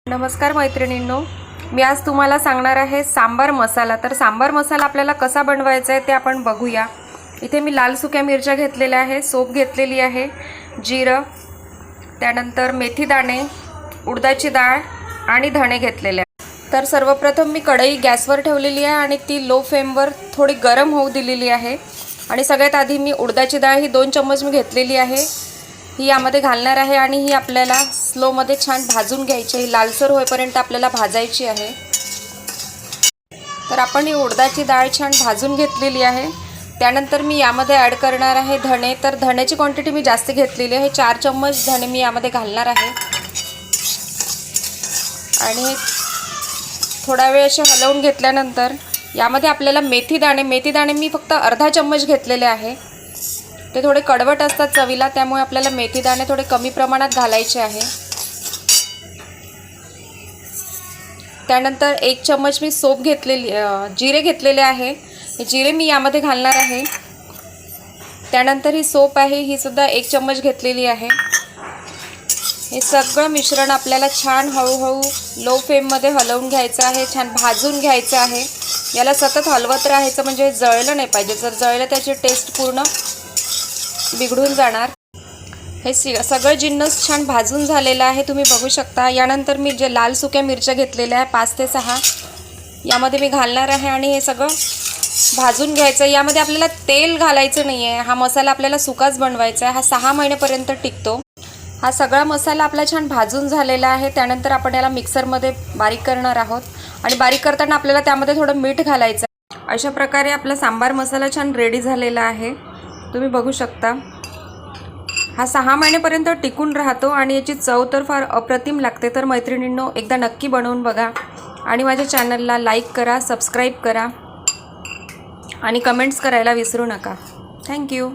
नमस्कार मैत्रिणींनो, मी आज तुम्हाला सांगणार आहे सांबार मसाला। तर सांबार मसाला आपल्याला कसा बनवायचा आहे ते आपण बघूया। इथे मी लाल सुक्या मिरच्या घेतलेल्या आहे, सोप घेतलेली आहे, जिरं, त्यानंतर मेथी दाणे, उडदाची डाळ आणि धणे घेतलेले आहे। तर सर्वप्रथम मी कढई गॅसवर ठेवलेली आहे आणि ती लो फ्लेमवर थोडी गरम होऊ दिलेली आहे। आणि सगळ्यात आधी मी उडदाची डाळ ही 2 चम्मच मी घेतलेली आहे, ही यामध्ये घालणार आहे आणि ही आपल्याला स्लो मध्ये छान भाजून घ्यायची आहे, लालसर होईपर्यंत आपल्याला भाजायची आहे। तर आपण ही उडदाची डाळ छान भाजून घेतलेली आहे। त्यानंतर मी यामध्ये ॲड करणार आहे धणे। तर धण्याची क्वांटिटी मी जास्त घेतलेली आहे, 4 चम्मच धणे मी यामध्ये घालणार आहे आणि थोडा वेळ असे हलवून घेतल्यानंतर यामध्ये आपल्याला मेथी दाणे मी फक्त अर्धा चम्मच घेतलेले आहे। ते थोडे कडवट असतात चवीला, त्यामुळे आपल्याला मेथी दाणे थोडे कमी प्रमाणात घालायचे आहे। त्यानंतर 1 चम्मच मी सोप घेतलेली जिरे घेतलेले आहे, हे जिरे मी यामध्ये घालणार आहे। त्यानंतर ही सोप आहे, ही सुद्धा 1 चम्मच घेतलेली आहे। हे सगळं मिश्रण आपल्याला छान हळूहळू लो फ्लेममध्ये हलवून घ्यायचं आहे, छान भाजून घ्यायचं आहे। याला सतत हलवत राहायचं, म्हणजे जळलं नाही पाहिजे, जर जळलं त्याची टेस्ट पूर्ण बिघडून जाणार। हे सगळं जिन्नस छान भाजून झालेलं आहे, तुम्ही बघू शकता। यानंतर मी जे लाल सुक्या मिरच्या घेतलेल्या आहे 5 ते 6 यामध्ये मी घालणार आहे आणि हे सगळं भाजून घ्यायचं। यामध्ये आपल्याला तेल घालायचं नाही आहे, हा मसाला आपल्याला सुकाच बनवायचा आहे, हा 6 महिन्यापर्यंत टिकतो। हा सगळा मसाला आपला छान भाजून झालेला आहे। त्यानंतर आपण याला मिक्सरमध्ये बारीक करणार आहोत आणि बारीक करताना आपल्याला त्यामध्ये थोडं मीठ घालायचं। अशा प्रकारे आपला सांबार मसाला छान रेडी झालेला आहे, तुम्ही बघू शकता। हा 6 महिन्यापर्यंत टिकून राहतो आणि याची चव तर फार अप्रतिम लागते। तर मैत्रिणींनो, एकदा नक्की बनवून बघा आणि माझ्या चॅनलला लाईक करा, सबस्क्राईब करा आणि कमेंट्स करायला विसरू नका। थँक्यू।